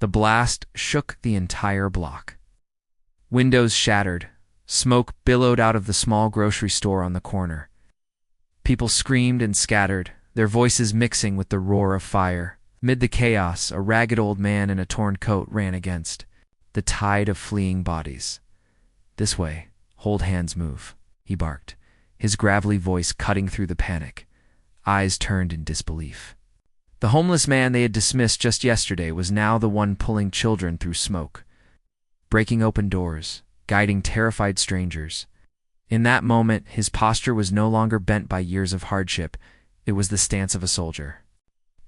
The blast shook the entire block. Windows shattered. Smoke billowed out of the small grocery store on the corner. People screamed and scattered, their voices mixing with the roar of fire. Mid the chaos, a ragged old man in a torn coat ran against the tide of fleeing bodies. "This way. Hold hands, move," he barked, his gravelly voice cutting through the panic. Eyes turned in disbelief. The homeless man they had dismissed just yesterday was now the one pulling children through smoke, breaking open doors, guiding terrified strangers. In that moment, his posture was no longer bent by years of hardship. It was the stance of a soldier.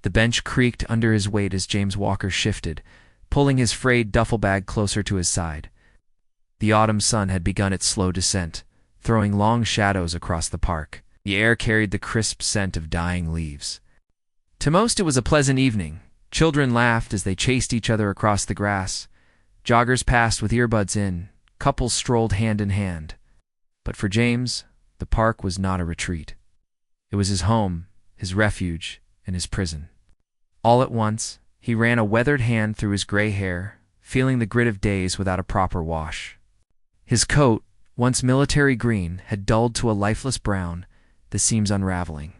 The bench creaked under his weight as James Walker shifted, pulling his frayed duffel bag closer to his side. The autumn sun had begun its slow descent, throwing long shadows across the park. The air carried the crisp scent of dying leaves. To most, it was a pleasant evening. Children laughed as they chased each other across the grass. Joggers passed with earbuds in. Couples strolled hand in hand. But for James, the park was not a retreat. It was his home, his refuge, and his prison. All at once, he ran a weathered hand through his gray hair, feeling the grit of days without a proper wash. His coat, once military green, had dulled to a lifeless brown, the seams unraveling.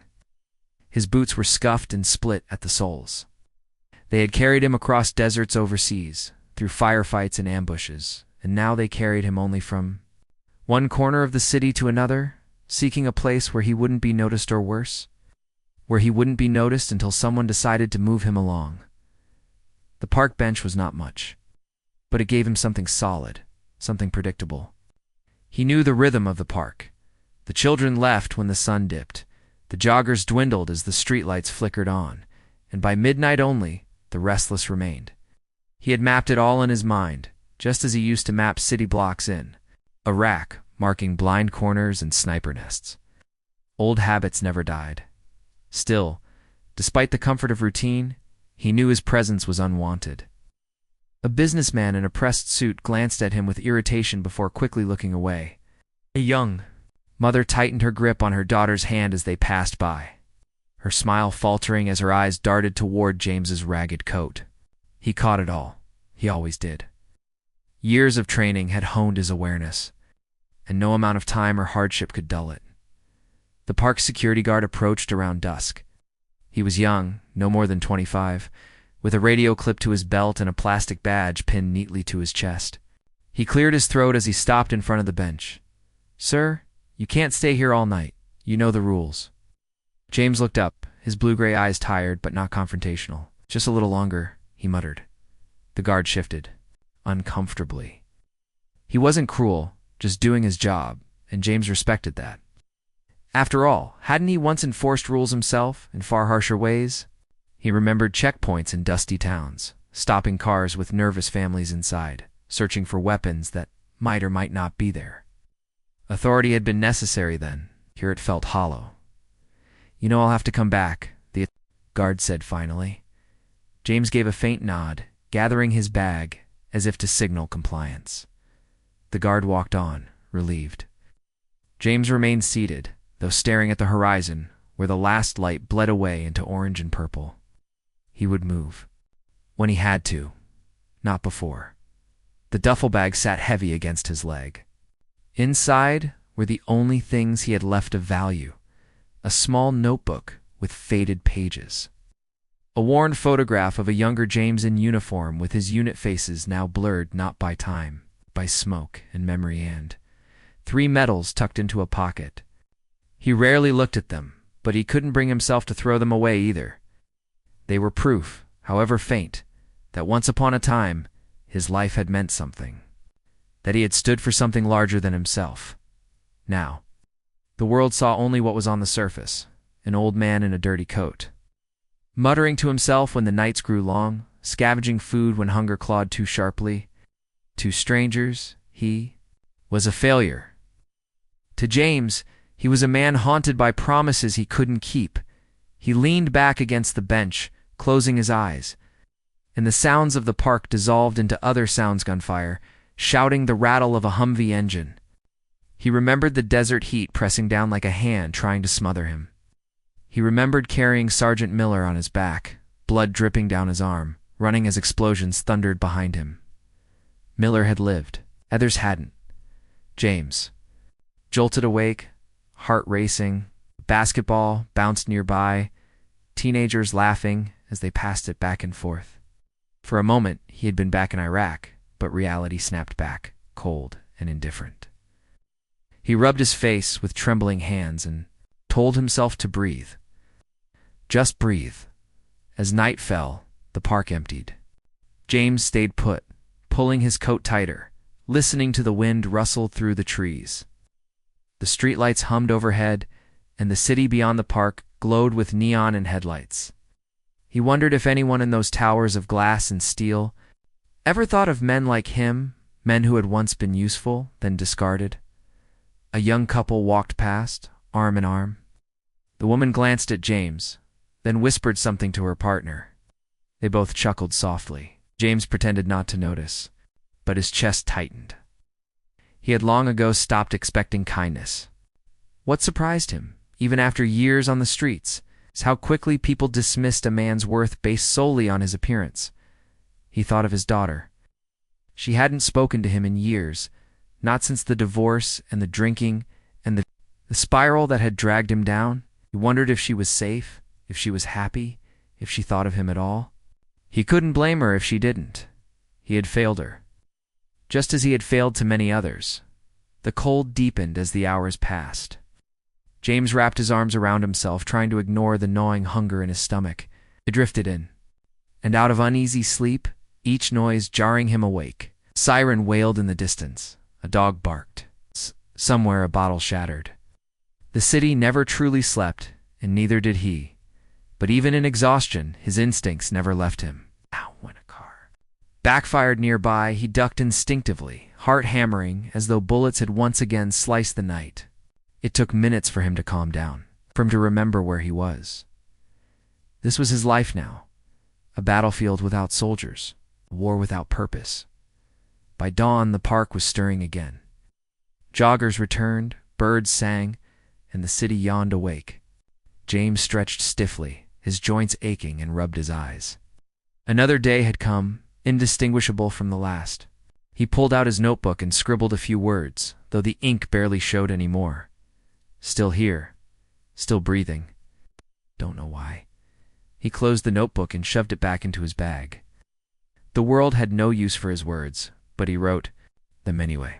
His boots were scuffed and split at the soles. They had carried him across deserts overseas, through firefights and ambushes, and now they carried him only from one corner of the city to another, seeking a place where he wouldn't be noticed, or worse, where he wouldn't be noticed until someone decided to move him along. The park bench was not much, but it gave him something solid, something predictable. He knew the rhythm of the park. The children left when the sun dipped. The joggers dwindled as the streetlights flickered on, and by midnight only, the restless remained. He had mapped it all in his mind, just as he used to map city blocks in a rack, marking blind corners and sniper nests. Old habits never died. Still, despite the comfort of routine, he knew his presence was unwanted. A businessman in a pressed suit glanced at him with irritation before quickly looking away. A young mother tightened her grip on her daughter's hand as they passed by, her smile faltering as her eyes darted toward James's ragged coat. He caught it all. He always did. Years of training had honed his awareness, and no amount of time or hardship could dull it. The park's security guard approached around dusk. He was young, no more than 25, with a radio clipped to his belt and a plastic badge pinned neatly to his chest. He cleared his throat as he stopped in front of the bench. "Sir, you can't stay here all night. You know the rules." James looked up, his blue-gray eyes tired but not confrontational. "Just a little longer," he muttered. The guard shifted, uncomfortably. He wasn't cruel, just doing his job, and James respected that. After all, hadn't he once enforced rules himself in far harsher ways? He remembered checkpoints in dusty towns, stopping cars with nervous families inside, searching for weapons that might or might not be there. Authority had been necessary then. Here it felt hollow. "You know I'll have to come back," the guard said finally. James gave a faint nod, gathering his bag as if to signal compliance. The guard walked on, relieved. James remained seated, though staring at the horizon, where the last light bled away into orange and purple. He would move. When he had to. Not before. The duffel bag sat heavy against his leg. Inside were the only things he had left of value: a small notebook with faded pages, a worn photograph of a younger James in uniform with his unit faces now blurred not by time, by smoke and memory, and 3 medals tucked into a pocket. He rarely looked at them, but he couldn't bring himself to throw them away either. They were proof, however faint, that once upon a time his life had meant something, that he had stood for something larger than himself. Now, the world saw only what was on the surface: an old man in a dirty coat, muttering to himself when the nights grew long, scavenging food when hunger clawed too sharply. To strangers, he was a failure. To James, he was a man haunted by promises he couldn't keep. He leaned back against the bench, closing his eyes, and the sounds of the park dissolved into other sounds: gunfire, shouting, the rattle of a Humvee engine. He remembered the desert heat pressing down like a hand trying to smother him. He remembered carrying Sergeant Miller on his back, blood dripping down his arm, running as explosions thundered behind him. Miller had lived. Others hadn't. James, jolted awake, heart racing, basketball bounced nearby, teenagers laughing as they passed it back and forth. For a moment, he had been back in Iraq, but reality snapped back, cold and indifferent. He rubbed his face with trembling hands and told himself to breathe. Just breathe. As night fell, the park emptied. James stayed put, pulling his coat tighter, listening to the wind rustle through the trees. The streetlights hummed overhead, and the city beyond the park glowed with neon and headlights. He wondered if anyone in those towers of glass and steel ever thought of men like him, men who had once been useful, then discarded. A young couple walked past, arm in arm. The woman glanced at James, then whispered something to her partner. They both chuckled softly. James pretended not to notice, but his chest tightened. He had long ago stopped expecting kindness. What surprised him, even after years on the streets, is how quickly people dismissed a man's worth based solely on his appearance. He thought of his daughter. She hadn't spoken to him in years, not since the divorce and the drinking and the spiral that had dragged him down. He wondered if she was safe, if she was happy, if she thought of him at all. He couldn't blame her if she didn't. He had failed her, just as he had failed to many others. The cold deepened as the hours passed. James wrapped his arms around himself, trying to ignore the gnawing hunger in his stomach. It drifted in, and out of uneasy sleep, each noise jarring him awake. A siren wailed in the distance. A dog barked. Somewhere a bottle shattered. The city never truly slept, and neither did he. But even in exhaustion, his instincts never left him. Ow, went a car. Backfired nearby, he ducked instinctively, heart hammering as though bullets had once again sliced the night. It took minutes for him to calm down, for him to remember where he was. This was his life now. A battlefield without soldiers, a war without purpose. By dawn, the park was stirring again. Joggers returned, birds sang, and the city yawned awake. James stretched stiffly, his joints aching, and rubbed his eyes. Another day had come, indistinguishable from the last. He pulled out his notebook and scribbled a few words, though the ink barely showed any more. Still here, still breathing. Don't know why. He closed the notebook and shoved it back into his bag. The world had no use for his words, but he wrote them anyway.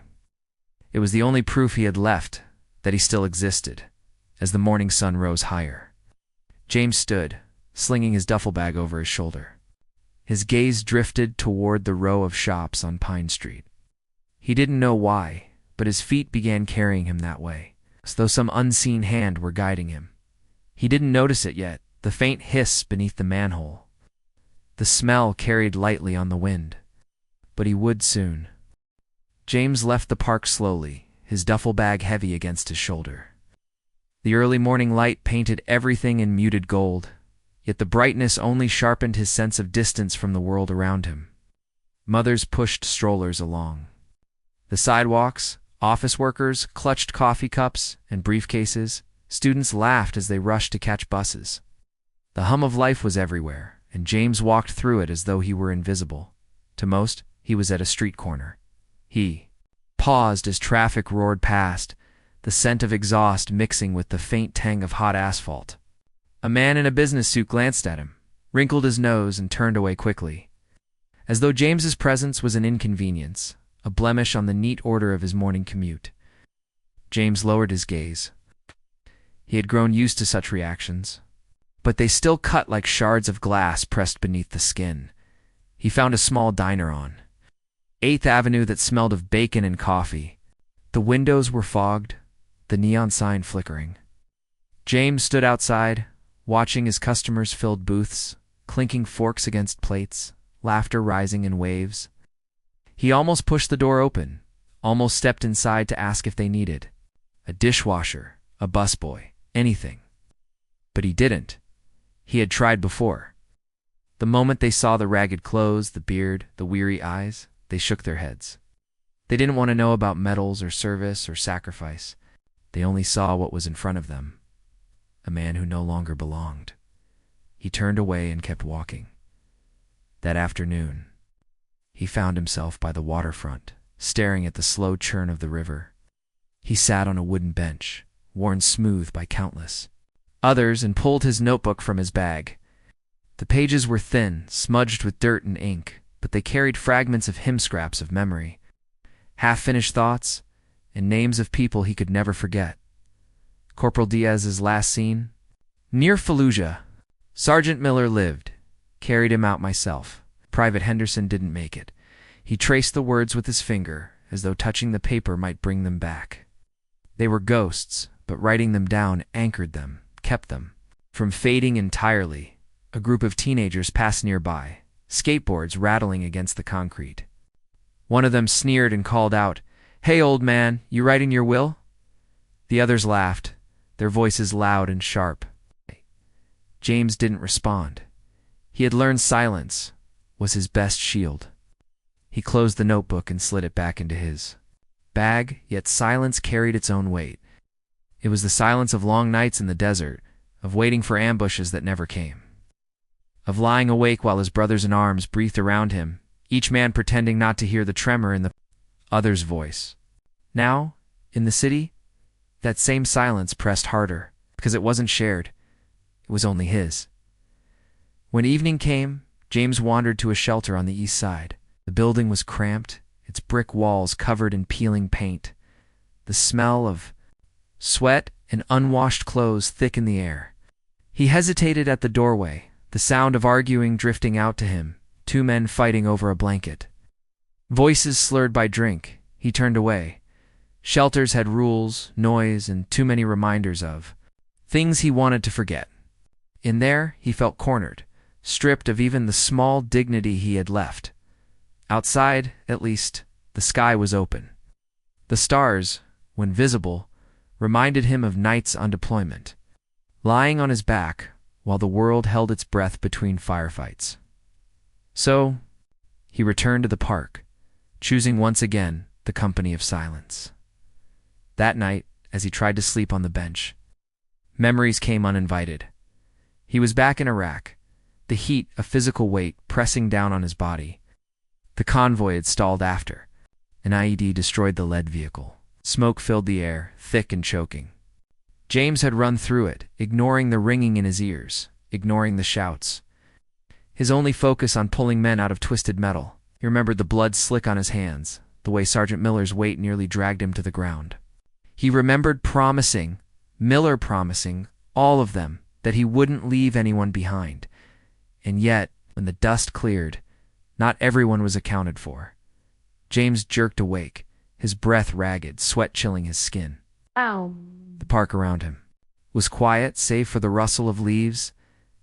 It was the only proof he had left that he still existed, as the morning sun rose higher. James stood, slinging his duffel bag over his shoulder. His gaze drifted toward the row of shops on Pine Street. He didn't know why, but his feet began carrying him that way, as though some unseen hand were guiding him. He didn't notice it yet, the faint hiss beneath the manhole. The smell carried lightly on the wind, but he would soon. James left the park slowly, his duffel bag heavy against his shoulder. The early morning light painted everything in muted gold, yet the brightness only sharpened his sense of distance from the world around him. Mothers pushed strollers along. The sidewalks, office workers clutched coffee cups and briefcases. Students laughed as they rushed to catch buses. The hum of life was everywhere, and James walked through it as though he were invisible. To most, he was at a street corner. He paused as traffic roared past, the scent of exhaust mixing with the faint tang of hot asphalt. A man in a business suit glanced at him, wrinkled his nose, and turned away quickly, as though James's presence was an inconvenience, a blemish on the neat order of his morning commute. James lowered his gaze. He had grown used to such reactions, but they still cut like shards of glass pressed beneath the skin. He found a small diner on 8th Avenue that smelled of bacon and coffee. The windows were fogged, the neon sign flickering. James stood outside, watching as customers filled booths, clinking forks against plates, laughter rising in waves. He almost pushed the door open, almost stepped inside to ask if they needed a dishwasher, a busboy, anything. But he didn't. He had tried before. The moment they saw the ragged clothes, the beard, the weary eyes, they shook their heads. They didn't want to know about medals or service or sacrifice. They only saw what was in front of them, a man who no longer belonged. He turned away and kept walking. That afternoon, he found himself by the waterfront, staring at the slow churn of the river. He sat on a wooden bench, worn smooth by countless others, and pulled his notebook from his bag. The pages were thin, smudged with dirt and ink, but they carried fragments of hymn scraps of memory, half-finished thoughts, and names of people he could never forget. Corporal Diaz's last scene? Near Fallujah. Sergeant Miller lived. Carried him out myself. Private Henderson didn't make it. He traced the words with his finger, as though touching the paper might bring them back. They were ghosts, but writing them down anchored them, kept them from fading entirely. A group of teenagers passed nearby, skateboards rattling against the concrete. One of them sneered and called out, "Hey, old man, you writing your will?" The others laughed, their voices loud and sharp. James didn't respond. He had learned silence was his best shield. He closed the notebook and slid it back into his bag, yet silence carried its own weight. It was the silence of long nights in the desert, of waiting for ambushes that never came, of lying awake while his brothers in arms breathed around him, each man pretending not to hear the tremor in the other's voice. Now, in the city, that same silence pressed harder, because it wasn't shared. It was only his. When evening came, James wandered to a shelter on the east side. The building was cramped, its brick walls covered in peeling paint. The smell of sweat and unwashed clothes thick in the air. He hesitated at the doorway, the sound of arguing drifting out to him, two men fighting over a blanket. Voices slurred by drink. He turned away. Shelters had rules, noise, and too many reminders of things he wanted to forget. In there, he felt cornered, stripped of even the small dignity he had left. Outside, at least, the sky was open. The stars, when visible, reminded him of nights on deployment, lying on his back while the world held its breath between firefights. So, he returned to the park, choosing once again the company of silence. That night, as he tried to sleep on the bench, memories came uninvited. He was back in Iraq, the heat, a physical weight, pressing down on his body. The convoy had stalled after. An IED destroyed the lead vehicle. Smoke filled the air, thick and choking. James had run through it, ignoring the ringing in his ears, ignoring the shouts. His only focus on pulling men out of twisted metal. He remembered the blood slick on his hands, the way Sergeant Miller's weight nearly dragged him to the ground. He remembered Miller promising, all of them, that he wouldn't leave anyone behind. And yet, when the dust cleared, not everyone was accounted for. James jerked awake, his breath ragged, sweat chilling his skin. Ow. The park around him was quiet, save for the rustle of leaves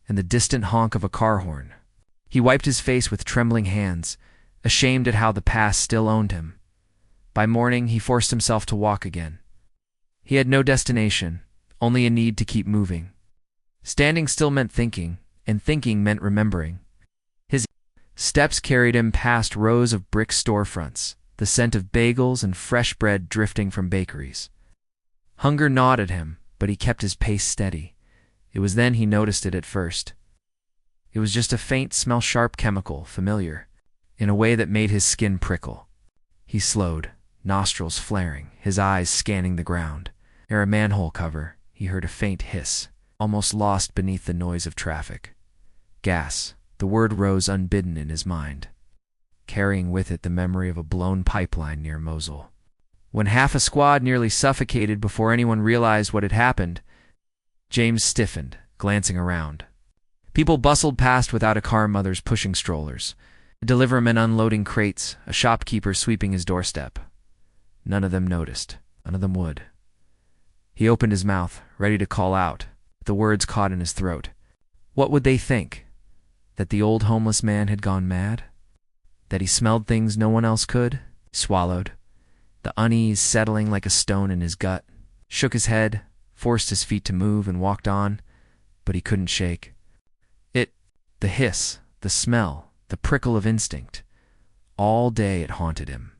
and the distant honk of a car horn. He wiped his face with trembling hands, ashamed at how the past still owned him. By morning, he forced himself to walk again. He had no destination, only a need to keep moving. Standing still meant thinking, and thinking meant remembering. His steps carried him past rows of brick storefronts, the scent of bagels and fresh bread drifting from bakeries. Hunger gnawed at him, but he kept his pace steady. It was then he noticed it at first. It was just a faint, smell-sharp chemical, familiar, in a way that made his skin prickle. He slowed, nostrils flaring, his eyes scanning the ground. Near a manhole cover, he heard a faint hiss, almost lost beneath the noise of traffic. Gas. The word rose unbidden in his mind, carrying with it the memory of a blown pipeline near Mosul. When half a squad nearly suffocated before anyone realized what had happened, James stiffened, glancing around. People bustled past without a car, mothers pushing strollers, a deliverman unloading crates, a shopkeeper sweeping his doorstep. None of them noticed. None of them would. He opened his mouth, ready to call out. The words caught in his throat. What would they think? That the old homeless man had gone mad? That he smelled things no one else could? He swallowed, the unease settling like a stone in his gut, shook his head, forced his feet to move, and walked on, but he couldn't shake. The hiss, the smell, the prickle of instinct. All day it haunted him.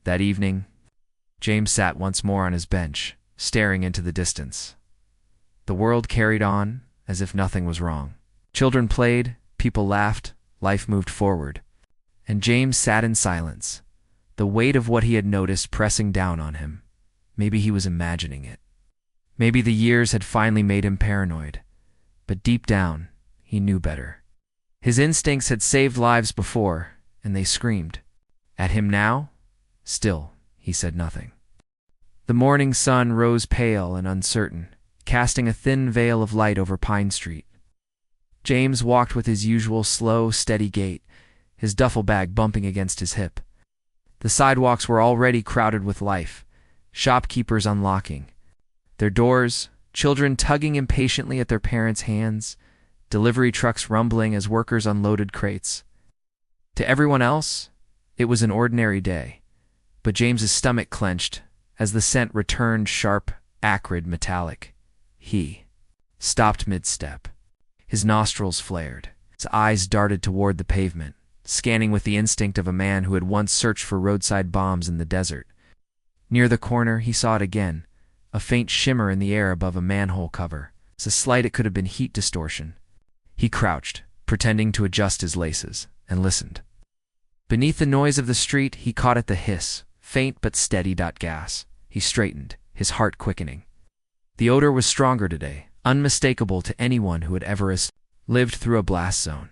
That evening, James sat once more on his bench, staring into the distance. The world carried on as if nothing was wrong. Children played, people laughed, life moved forward. And James sat in silence, the weight of what he had noticed pressing down on him. Maybe he was imagining it. Maybe the years had finally made him paranoid. But deep down, he knew better. His instincts had saved lives before, and they screamed. At him now? Still, he said nothing. The morning sun rose pale and uncertain, casting a thin veil of light over Pine Street. James walked with his usual slow, steady gait, his duffel bag bumping against his hip. The sidewalks were already crowded with life, shopkeepers unlocking their doors, children tugging impatiently at their parents' hands, delivery trucks rumbling as workers unloaded crates. To everyone else, it was an ordinary day, but James's stomach clenched as the scent returned sharp, acrid, metallic. He stopped mid-step. His nostrils flared. His eyes darted toward the pavement, scanning with the instinct of a man who had once searched for roadside bombs in the desert. Near the corner, he saw it again, a faint shimmer in the air above a manhole cover. So slight it could have been heat distortion. He crouched, pretending to adjust his laces, and listened. Beneath the noise of the street, he caught at the hiss, faint but steady. Gas. He straightened, his heart quickening. The odor was stronger today, unmistakable to anyone who had ever lived through a blast zone.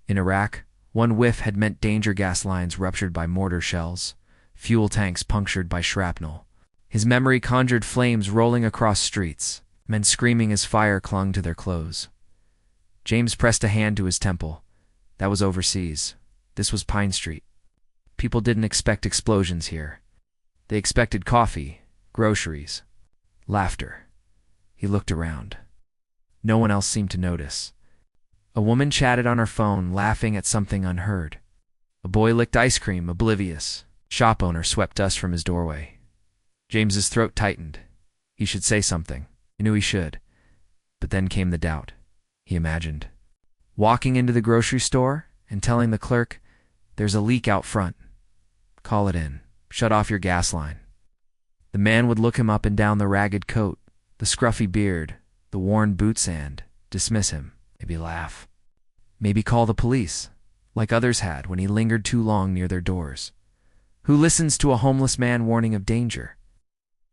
In Iraq, one whiff had meant danger. Gas lines ruptured by mortar shells, fuel tanks punctured by shrapnel. His memory conjured flames rolling across streets, men screaming as fire clung to their clothes. James pressed a hand to his temple. That was overseas. This was Pine Street. People didn't expect explosions here. They expected coffee, groceries, laughter. He looked around. No one else seemed to notice. A woman chatted on her phone, laughing at something unheard. A boy licked ice cream, oblivious. Shop owner swept dust from his doorway. James's throat tightened. He should say something. He knew he should. But then came the doubt. He imagined walking into the grocery store and telling the clerk, "There's a leak out front. Call it in. Shut off your gas line." The man would look him up and down the ragged coat, the scruffy beard, the worn boots, and dismiss him, maybe laugh. Maybe call the police, like others had when he lingered too long near their doors. Who listens to a homeless man warning of danger?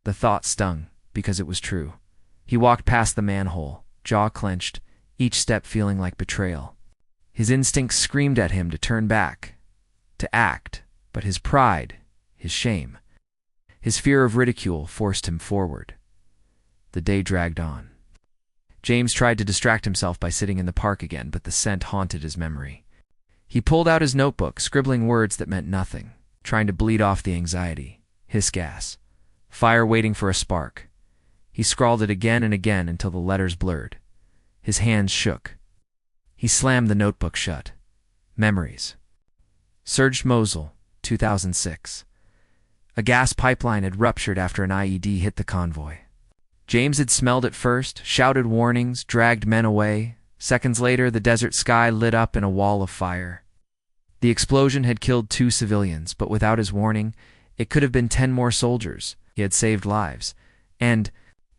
The thought stung, because it was true. He walked past the manhole, jaw clenched, each step feeling like betrayal. His instincts screamed at him to turn back, to act, but his pride, his shame, his fear of ridicule forced him forward. The day dragged on. James tried to distract himself by sitting in the park again, but the scent haunted his memory. He pulled out his notebook, scribbling words that meant nothing, trying to bleed off the anxiety. Hiss gas. Fire waiting for a spark. He scrawled it again and again until the letters blurred. His hands shook. He slammed the notebook shut. Memories. Surged Mosul, 2006. A gas pipeline had ruptured after an IED hit the convoy. James had smelled it first, shouted warnings, dragged men away. Seconds later, the desert sky lit up in a wall of fire. The explosion had killed 2 civilians, but without his warning, it could have been 10 more soldiers. He had saved lives. And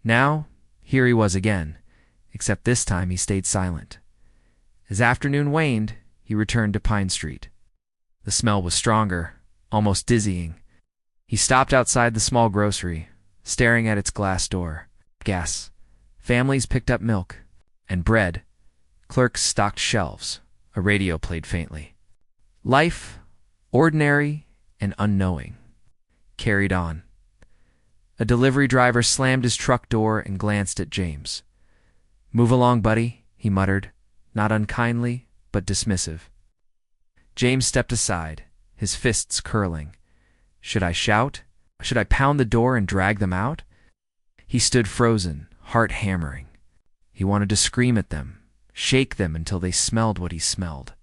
now, here he was again, except this time he stayed silent. As afternoon waned, he returned to Pine Street. The smell was stronger, almost dizzying. He stopped outside the small grocery, staring at its glass door. Gas. Families picked up milk and bread. Clerks stocked shelves. A radio played faintly. Life, ordinary and unknowing, carried on. A delivery driver slammed his truck door and glanced at James. "Move along, buddy," he muttered, not unkindly, but dismissive. James stepped aside, his fists curling. Should I shout? Should I pound the door and drag them out? He stood frozen, heart hammering. He wanted to scream at them, shake them until they smelled what he smelled.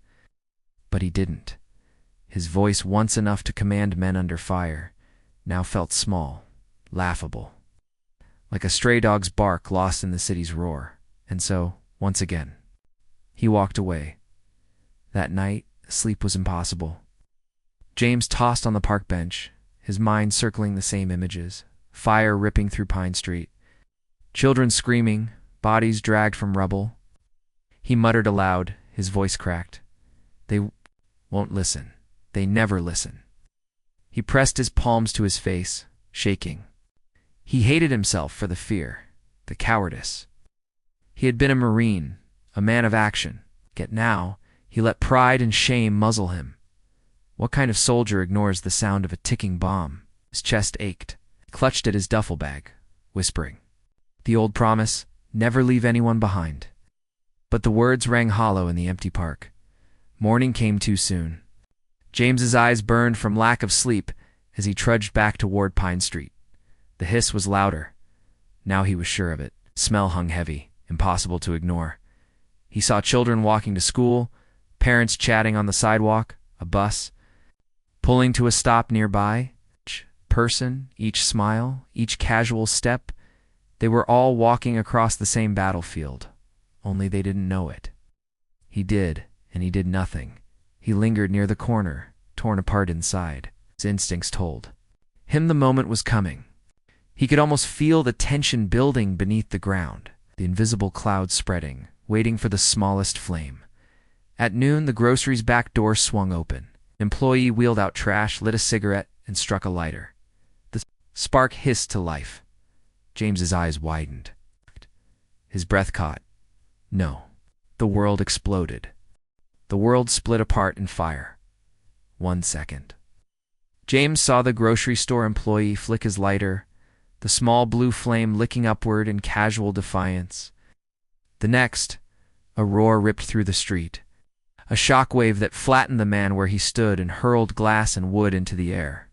But he didn't. His voice, once enough to command men under fire, now felt small, laughable, like a stray dog's bark lost in the city's roar. And so, once again, he walked away. That night, sleep was impossible. James tossed on the park bench, his mind circling the same images. Fire ripping through Pine Street. Children screaming, bodies dragged from rubble. He muttered aloud, his voice cracked. They won't listen. They never listen. He pressed his palms to his face, shaking. He hated himself for the fear, the cowardice. He had been a Marine, a man of action, yet now he let pride and shame muzzle him. What kind of soldier ignores the sound of a ticking bomb? His chest ached. He clutched at his duffel bag, whispering. The old promise, never leave anyone behind. But the words rang hollow in the empty park. Morning came too soon. James's eyes burned from lack of sleep as he trudged back toward Pine Street. The hiss was louder. Now he was sure of it. Smell hung heavy, impossible to ignore. He saw children walking to school, parents chatting on the sidewalk, a bus pulling to a stop nearby. Each person, each smile, each casual step, they were all walking across the same battlefield, only they didn't know it. He did, and he did nothing. He lingered near the corner, torn apart inside. His instincts told him the moment was coming. He could almost feel the tension building beneath the ground, the invisible cloud spreading, waiting for the smallest flame. At noon, the grocery's back door swung open. An employee wheeled out trash, lit a cigarette, and struck a lighter. The spark hissed to life. James's eyes widened. His breath caught. No. The world exploded. The world split apart in fire. 1 second. James saw the grocery store employee flick his lighter, the small blue flame licking upward in casual defiance. The next, a roar ripped through the street. A shockwave that flattened the man where he stood and hurled glass and wood into the air.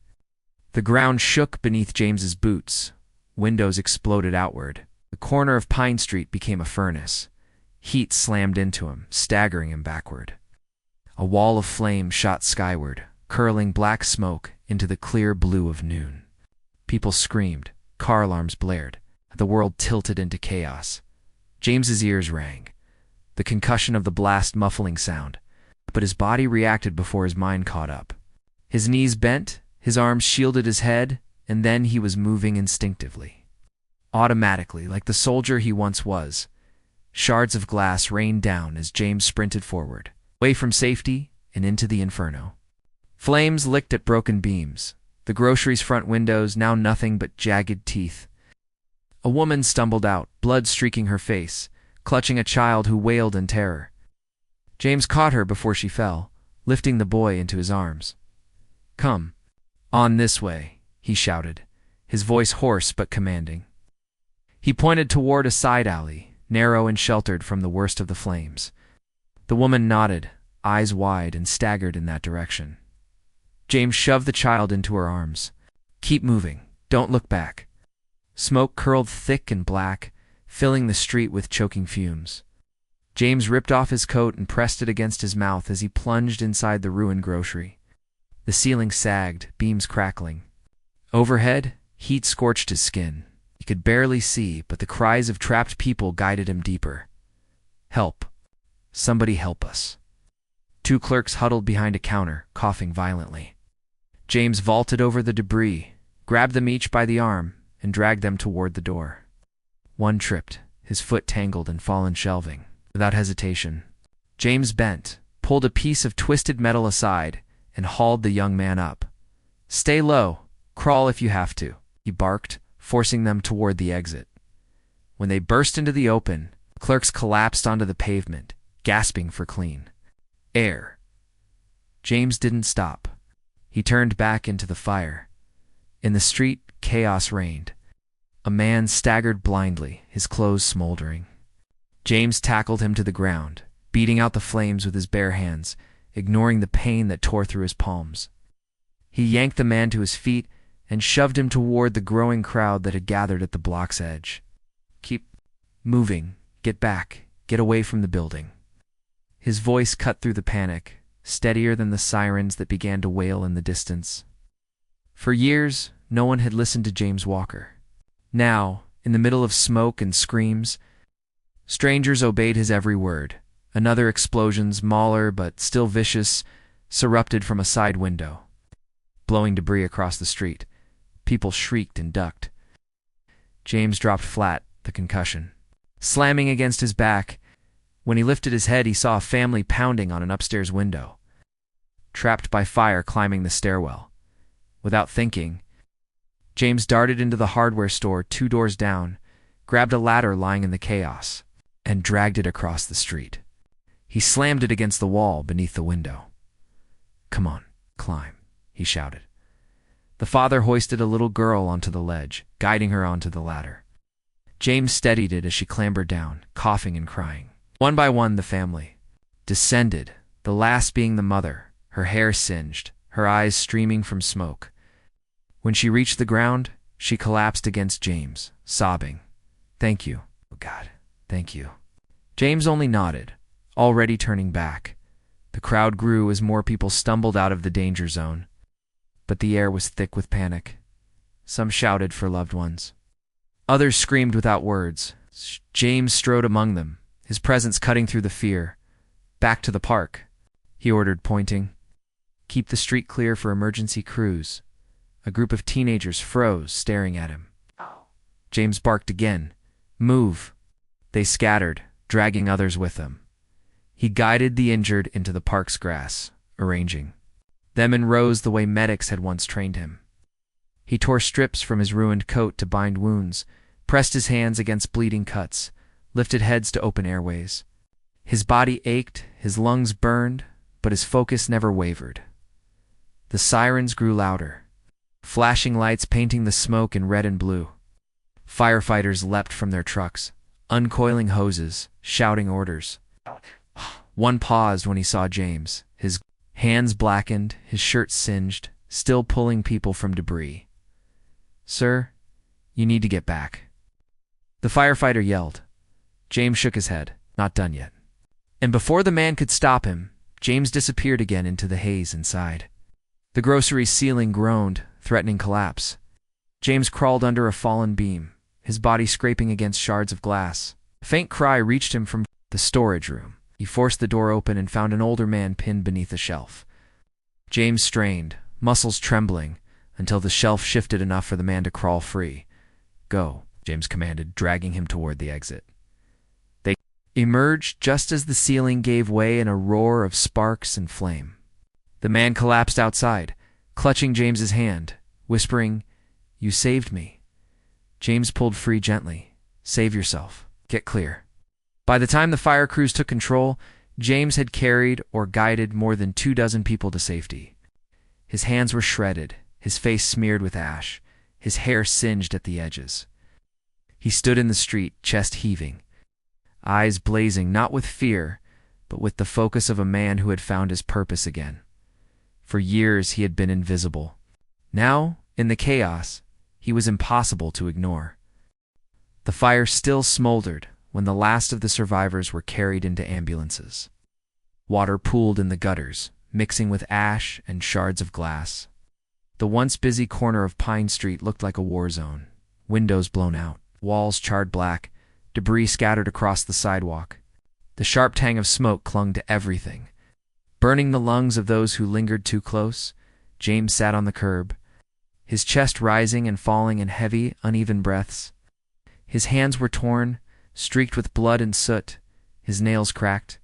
The ground shook beneath James's boots. Windows exploded outward. The corner of Pine Street became a furnace. Heat slammed into him, staggering him backward. A wall of flame shot skyward, curling black smoke into the clear blue of noon. People screamed. Car alarms blared. The world tilted into chaos. James's ears rang, the concussion of the blast muffling sound, but his body reacted before his mind caught up. His knees bent, his arms shielded his head, and then he was moving instinctively. Automatically, like the soldier he once was. Shards of glass rained down as James sprinted forward, away from safety and into the inferno. Flames licked at broken beams, the grocery's front windows now nothing but jagged teeth. A woman stumbled out, blood streaking her face, clutching a child who wailed in terror. James caught her before she fell, lifting the boy into his arms. "Come. On this way," he shouted, his voice hoarse but commanding. He pointed toward a side alley, narrow and sheltered from the worst of the flames. The woman nodded, eyes wide, and staggered in that direction. James shoved the child into her arms. "Keep moving. Don't look back." Smoke curled thick and black, filling the street with choking fumes. James ripped off his coat and pressed it against his mouth as he plunged inside the ruined grocery. The ceiling sagged, beams crackling. Overhead, heat scorched his skin. He could barely see, but the cries of trapped people guided him deeper. "Help. Somebody help us." 2 clerks huddled behind a counter, coughing violently. James vaulted over the debris, grabbed them each by the arm, and dragged them toward the door. One tripped, his foot tangled in fallen shelving. Without hesitation, James bent, pulled a piece of twisted metal aside, and hauled the young man up. "Stay low. Crawl if you have to," he barked, forcing them toward the exit. When they burst into the open, clerks collapsed onto the pavement, gasping for clean air. James didn't stop. He turned back into the fire. In the street, chaos reigned. A man staggered blindly, his clothes smoldering. James tackled him to the ground, beating out the flames with his bare hands, ignoring the pain that tore through his palms. He yanked the man to his feet and shoved him toward the growing crowd that had gathered at the block's edge. "Keep moving. Get back. Get away from the building." His voice cut through the panic, steadier than the sirens that began to wail in the distance. For years, no one had listened to James Walker. Now, in the middle of smoke and screams, strangers obeyed his every word. Another explosion, smaller but still vicious, erupted from a side window, blowing debris across the street. People shrieked and ducked. James dropped flat, the concussion slamming against his back. When he lifted his head, he saw a family pounding on an upstairs window. trapped by fire climbing the stairwell. Without thinking, James darted into the hardware store 2 doors down, grabbed a ladder lying in the chaos, and dragged it across the street. He slammed it against the wall beneath the window. "Come on, climb," he shouted. The father hoisted a little girl onto the ledge, guiding her onto the ladder. James steadied it as she clambered down, coughing and crying. One by one, the family descended, the last being the mother, her hair singed, her eyes streaming from smoke. When she reached the ground, she collapsed against James, sobbing, "Thank you, oh God, thank you." James only nodded, already turning back. The crowd grew as more people stumbled out of the danger zone, but the air was thick with panic. Some shouted for loved ones. Others screamed without words. James strode among them, his presence cutting through the fear. "Back to the park," he ordered, pointing. "Keep the street clear for emergency crews." A group of teenagers froze, staring at him. James barked again. "Move." They scattered, dragging others with them. He guided the injured into the park's grass, arranging them in rows the way medics had once trained him. He tore strips from his ruined coat to bind wounds, pressed his hands against bleeding cuts, lifted heads to open airways. His body ached, his lungs burned, but his focus never wavered. The sirens grew louder, flashing lights painting the smoke in red and blue. Firefighters leapt from their trucks, uncoiling hoses, shouting orders. One paused when he saw James, his hands blackened, his shirt singed, still pulling people from debris. "Sir, you need to get back." The firefighter yelled. James shook his head. Not done yet. And before the man could stop him, James disappeared again into the haze inside. The grocery ceiling groaned, threatening collapse. James crawled under a fallen beam, his body scraping against shards of glass. A faint cry reached him from the storage room. He forced the door open and found an older man pinned beneath a shelf. James strained, muscles trembling, until the shelf shifted enough for the man to crawl free. "Go," James commanded, dragging him toward the exit. They emerged just as the ceiling gave way in a roar of sparks and flame. The man collapsed outside, clutching James's hand, whispering, "You saved me." James pulled free gently. "Save yourself. Get clear." By the time the fire crews took control, James had carried or guided more than 24 people to safety. His hands were shredded, his face smeared with ash, his hair singed at the edges. He stood in the street, chest heaving, eyes blazing not with fear, but with the focus of a man who had found his purpose again. For years he had been invisible. Now, in the chaos, he was impossible to ignore. The fire still smoldered when the last of the survivors were carried into ambulances. Water pooled in the gutters, mixing with ash and shards of glass. The once busy corner of Pine Street looked like a war zone. Windows blown out, walls charred black, debris scattered across the sidewalk. The sharp tang of smoke clung to everything. Burning the lungs of those who lingered too close, James sat on the curb, his chest rising and falling in heavy, uneven breaths. His hands were torn, streaked with blood and soot, his nails cracked.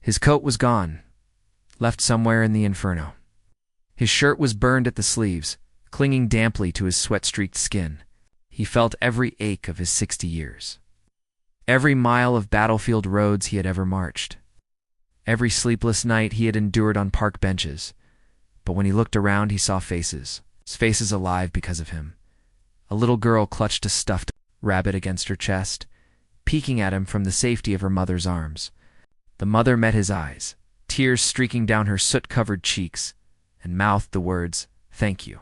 His coat was gone, left somewhere in the inferno. His shirt was burned at the sleeves, clinging damply to his sweat-streaked skin. He felt every ache of his 60 years. Every mile of battlefield roads he had ever marched. Every sleepless night he had endured on park benches. But when he looked around, he saw faces, faces alive because of him. A little girl clutched a stuffed rabbit against her chest, peeking at him from the safety of her mother's arms. The mother met his eyes, tears streaking down her soot-covered cheeks, and mouthed the words, "Thank you."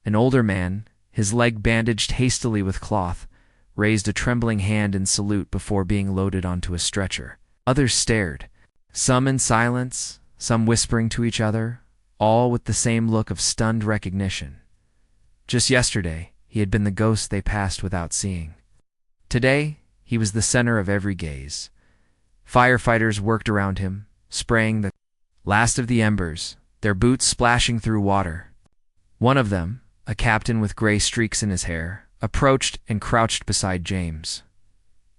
An older man, his leg bandaged hastily with cloth, raised a trembling hand in salute before being loaded onto a stretcher. Others stared, some in silence, some whispering to each other, all with the same look of stunned recognition. Just yesterday, he had been the ghost they passed without seeing. Today, he was the center of every gaze. Firefighters worked around him, spraying the last of the embers, their boots splashing through water. One of them, a captain with gray streaks in his hair, approached and crouched beside James.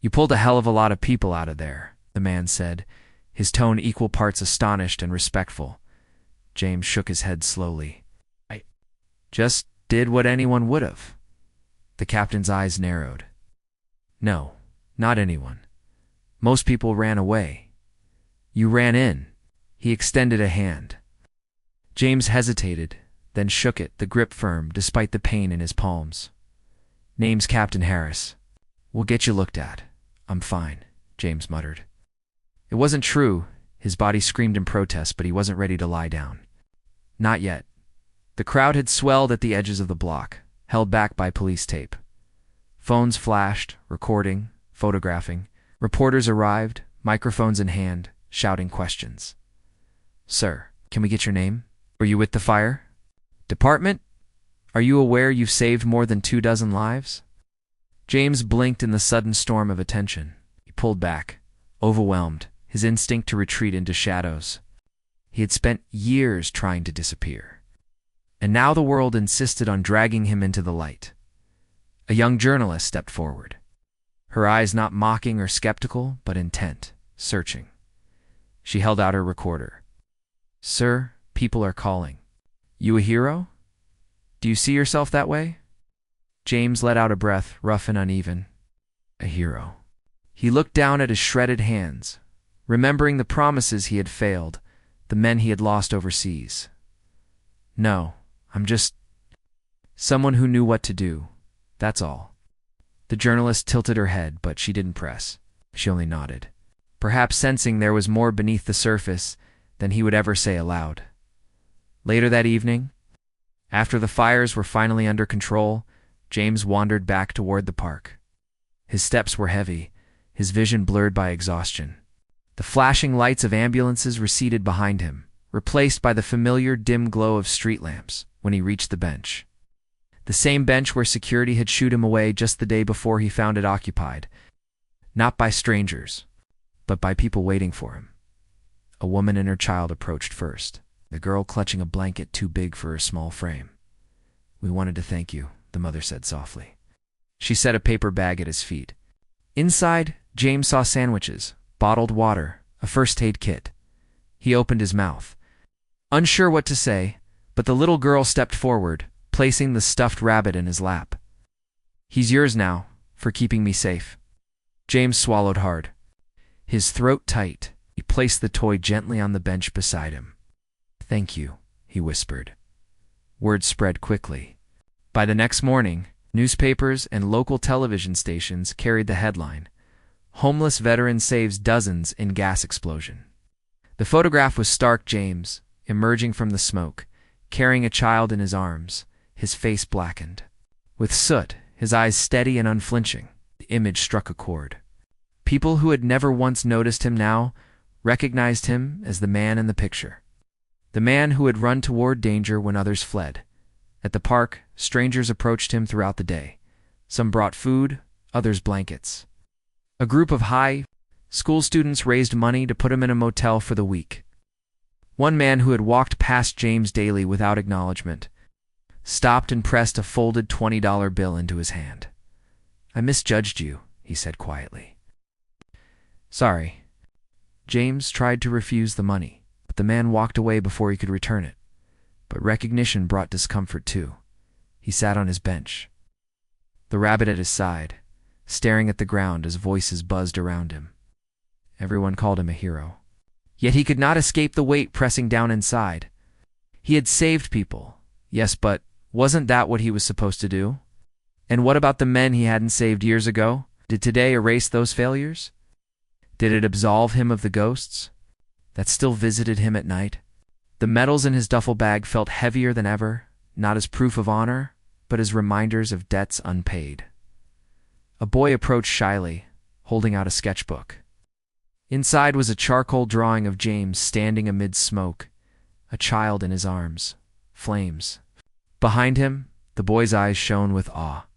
"You pulled a hell of a lot of people out of there," the man said, his tone equal parts astonished and respectful. James shook his head slowly. I just did what anyone would have. The captain's eyes narrowed. No, not anyone. Most people ran away. You ran in. He extended a hand. James hesitated, then shook it, the grip firm despite the pain in his palms. Name's Captain Harris. We'll get you looked at. I'm fine, James muttered. It wasn't true. His body screamed in protest, but he wasn't ready to lie down. Not yet. The crowd had swelled at the edges of the block, held back by police tape. Phones flashed, recording, photographing. Reporters arrived, microphones in hand, shouting questions. Sir, can we get your name? Were you with the fire department? Are you aware you've saved more than 24 lives? James blinked in the sudden storm of attention. He pulled back, overwhelmed, his instinct to retreat into shadows. He had spent years trying to disappear. And now the world insisted on dragging him into the light. A young journalist stepped forward, her eyes not mocking or skeptical, but intent, searching. She held out her recorder. Sir, people are calling. You a hero? Do you see yourself that way? James let out a breath, rough and uneven. A hero. He looked down at his shredded hands, remembering the promises he had failed, the men he had lost overseas. No, I'm just someone who knew what to do. That's all. The journalist tilted her head, but she didn't press. She only nodded, perhaps sensing there was more beneath the surface than he would ever say aloud. Later that evening, after the fires were finally under control, James wandered back toward the park. His steps were heavy, his vision blurred by exhaustion. The flashing lights of ambulances receded behind him, replaced by the familiar dim glow of street lamps when he reached the bench. The same bench where security had shooed him away just the day before he found it occupied, not by strangers, but by people waiting for him. A woman and her child approached first, the girl clutching a blanket too big for her small frame. We wanted to thank you, the mother said softly. She set a paper bag at his feet. Inside, James saw sandwiches, bottled water, a first aid kit. He opened his mouth, unsure what to say, but the little girl stepped forward, placing the stuffed rabbit in his lap. He's yours now, for keeping me safe. James swallowed hard, his throat tight. He placed the toy gently on the bench beside him. Thank you, he whispered. Word spread quickly. By the next morning, newspapers and local television stations carried the headline, Homeless Veteran Saves Dozens in Gas Explosion. The photograph was stark James, emerging from the smoke, carrying a child in his arms, his face blackened. With soot, his eyes steady and unflinching, the image struck a chord. People who had never once noticed him now recognized him as the man in the picture. The man who had run toward danger when others fled. At the park, strangers approached him throughout the day. Some brought food, others blankets. A group of high school students raised money to put him in a motel for the week. One man who had walked past James daily without acknowledgement stopped and pressed a folded $20 bill into his hand. I misjudged you, he said quietly. Sorry. James tried to refuse the money, but the man walked away before he could return it. But recognition brought discomfort too. He sat on his bench, the rabbit at his side, staring at the ground as voices buzzed around him. Everyone called him a hero. Yet he could not escape the weight pressing down inside. He had saved people, yes, but wasn't that what he was supposed to do? And what about the men he hadn't saved years ago? Did today erase those failures? Did it absolve him of the ghosts that still visited him at night? The medals in his duffel bag felt heavier than ever, not as proof of honor, but as reminders of debts unpaid. A boy approached shyly, holding out a sketchbook. Inside was a charcoal drawing of James standing amid smoke, a child in his arms, flames. Behind him, the boy's eyes shone with awe.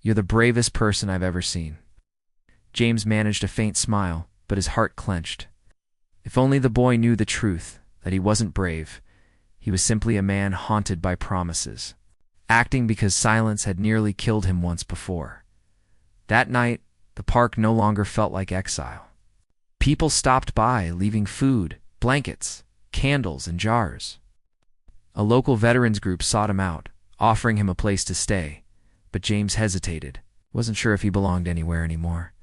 You're the bravest person I've ever seen. James managed a faint smile, but his heart clenched. If only the boy knew the truth, that he wasn't brave. He was simply a man haunted by promises, acting because silence had nearly killed him once before. That night, the park no longer felt like exile. People stopped by, leaving food, blankets, candles, and jars. A local veterans group sought him out, offering him a place to stay, but James hesitated, wasn't sure if he belonged anywhere anymore.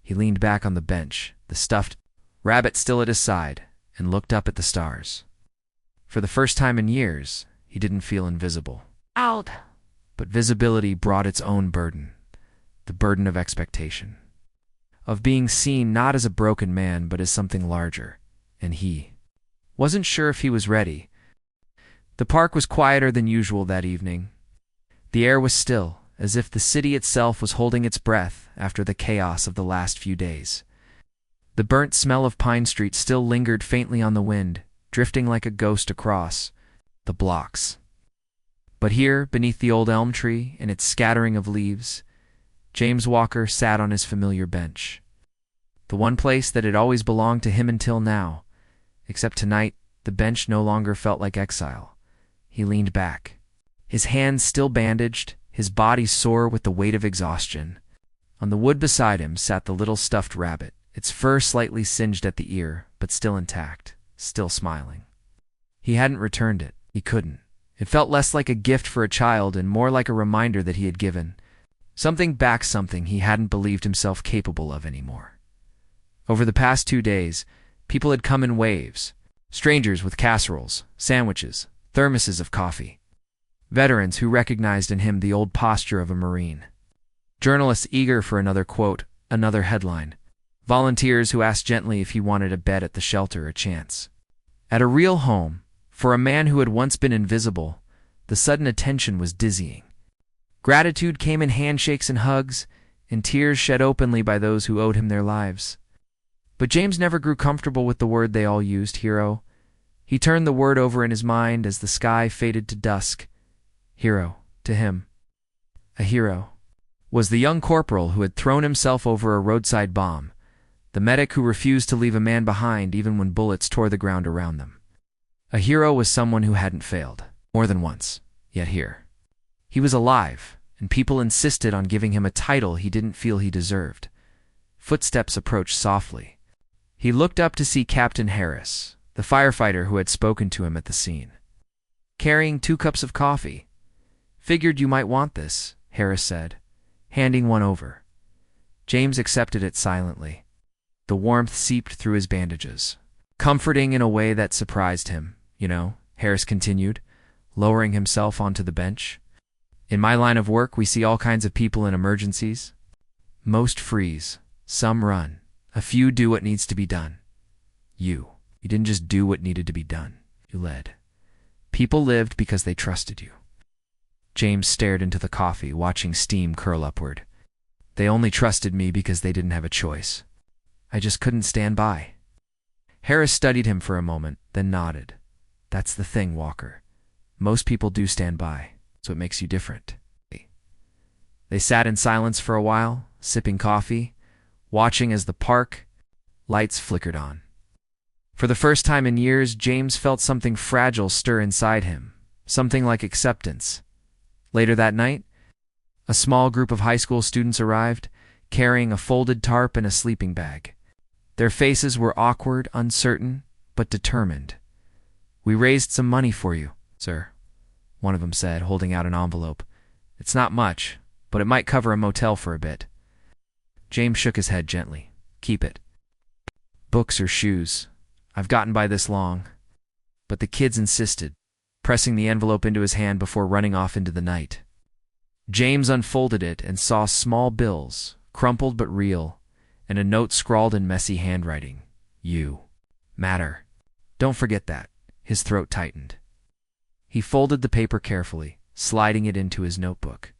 He leaned back on the bench, the stuffed rabbit still at his side, and looked up at the stars. For the first time in years, he didn't feel invisible. Out. But visibility brought its own burden, the burden of expectation, of being seen not as a broken man but as something larger, and he wasn't sure if he was ready. The park was quieter than usual that evening. The air was still, as if the city itself was holding its breath after the chaos of the last few days. The burnt smell of Pine Street still lingered faintly on the wind, drifting like a ghost across the blocks. But here, beneath the old elm tree and its scattering of leaves, James Walker sat on his familiar bench. The one place that had always belonged to him until now, except tonight, the bench no longer felt like exile. He leaned back, his hands still bandaged, his body sore with the weight of exhaustion. On the wood beside him sat the little stuffed rabbit, its fur slightly singed at the ear, but still intact, still smiling. He hadn't returned it. He couldn't. It felt less like a gift for a child and more like a reminder that he had given something back, something he hadn't believed himself capable of anymore. Over the past 2 days, people had come in waves. Strangers with casseroles, sandwiches, thermoses of coffee. Veterans who recognized in him the old posture of a Marine. Journalists eager for another quote, another headline. Volunteers who asked gently if he wanted a bed at the shelter, a chance at a real home. For a man who had once been invisible, the sudden attention was dizzying. Gratitude came in handshakes and hugs, and tears shed openly by those who owed him their lives. But James never grew comfortable with the word they all used, hero. He turned the word over in his mind as the sky faded to dusk. Hero, to him, a hero, was the young corporal who had thrown himself over a roadside bomb, the medic who refused to leave a man behind even when bullets tore the ground around them. A hero was someone who hadn't failed, more than once, yet here. He was alive, and people insisted on giving him a title he didn't feel he deserved. Footsteps approached softly. He looked up to see Captain Harris, the firefighter who had spoken to him at the scene. Carrying 2 cups of coffee. Figured you might want this, Harris said, handing one over. James accepted it silently. The warmth seeped through his bandages, comforting in a way that surprised him. You know, Harris continued, lowering himself onto the bench. In my line of work, we see all kinds of people in emergencies. Most freeze, some run, a few do what needs to be done. You didn't just do what needed to be done, you led. People lived because they trusted you. James stared into the coffee, watching steam curl upward. They only trusted me because they didn't have a choice. I just couldn't stand by. Harris studied him for a moment, then nodded. That's the thing, Walker. Most people do stand by, so it makes you different. They sat in silence for a while, sipping coffee, watching as the park lights flickered on. For the first time in years, James felt something fragile stir inside him, something like acceptance. Later that night, a small group of high school students arrived, carrying a folded tarp and a sleeping bag. Their faces were awkward, uncertain, but determined. We raised some money for you, sir, one of them said, holding out an envelope. It's not much, but it might cover a motel for a bit. James shook his head gently. Keep it. Books or shoes. I've gotten by this long. But the kids insisted, pressing the envelope into his hand before running off into the night. James unfolded it and saw small bills, crumpled but real, and a note scrawled in messy handwriting. You matter. Don't forget that. His throat tightened. He folded the paper carefully, sliding it into his notebook.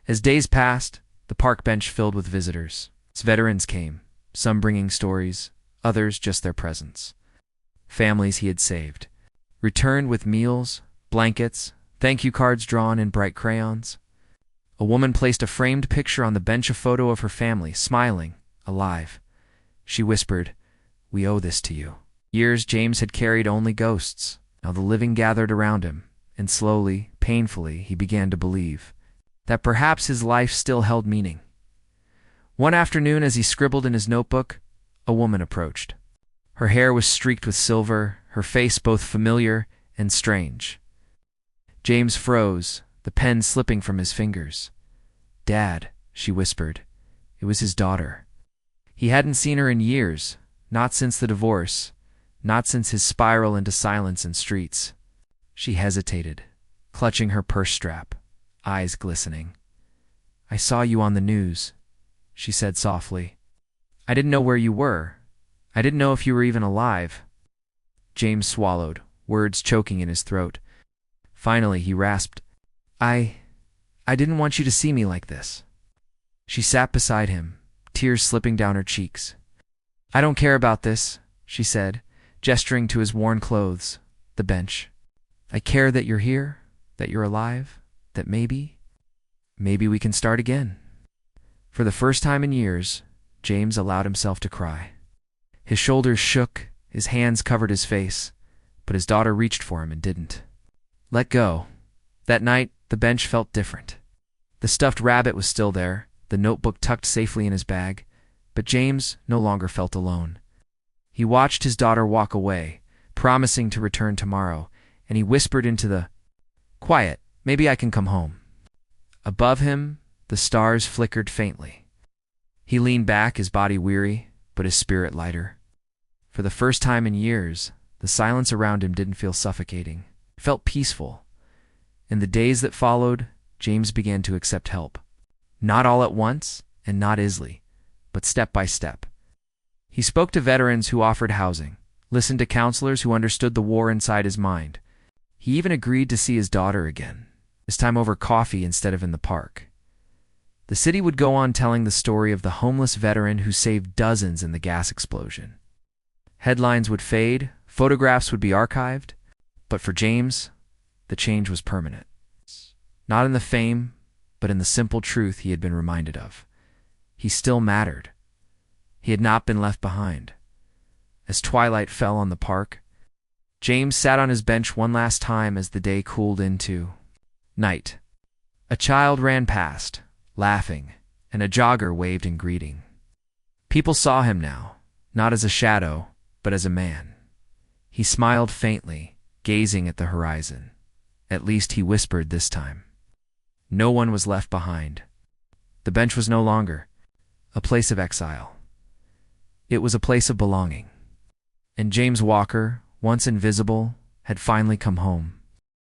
As days passed, the park bench filled with visitors. Its veterans came, some bringing stories, others just their presence. Families he had saved returned with meals, blankets, thank you cards drawn in bright crayons. A woman placed a framed picture on the bench, a photo of her family, smiling, alive. She whispered, "We owe this to you." Years James had carried only ghosts. Now the living gathered around him, and slowly, painfully, he began to believe that perhaps his life still held meaning. One afternoon, as he scribbled in his notebook, a woman approached. Her hair was streaked with silver, her face both familiar and strange. James froze, the pen slipping from his fingers. "Dad," she whispered. It was his daughter. He hadn't seen her in years, not since the divorce, not since his spiral into silence and streets. She hesitated, clutching her purse strap, eyes glistening. "I saw you on the news," she said softly. "I didn't know where you were. I didn't know if you were even alive." James swallowed, words choking in his throat. Finally, he rasped, I didn't want you to see me like this." She sat beside him, tears slipping down her cheeks. "I don't care about this," she said, gesturing to his worn clothes, the bench. "I care that you're here, that you're alive, that maybe we can start again." For the first time in years, James allowed himself to cry. His shoulders shook, his hands covered his face, but his daughter reached for him and didn't let go. That night, the bench felt different. The stuffed rabbit was still there, the notebook tucked safely in his bag, but James no longer felt alone. He watched his daughter walk away, promising to return tomorrow, and he whispered into the quiet, "Maybe I can come home." Above him, the stars flickered faintly. He leaned back, his body weary, but his spirit lighter. For the first time in years, the silence around him didn't feel suffocating. It felt peaceful. In the days that followed, James began to accept help. Not all at once, and not easily, but step by step. He spoke to veterans who offered housing, listened to counselors who understood the war inside his mind. He even agreed to see his daughter again, this time over coffee instead of in the park. The city would go on telling the story of the homeless veteran who saved dozens in the gas explosion. Headlines would fade, photographs would be archived, but for James, the change was permanent. Not in the fame, but in the simple truth he had been reminded of. He still mattered. He had not been left behind. As twilight fell on the park, James sat on his bench one last time as the day cooled into night. A child ran past, laughing, and a jogger waved in greeting. People saw him now, not as a shadow, but as a man. He smiled faintly, gazing at the horizon. At least he whispered this time. No one was left behind. The bench was no longer a place of exile. It was a place of belonging. And James Walker, once invisible, had finally come home.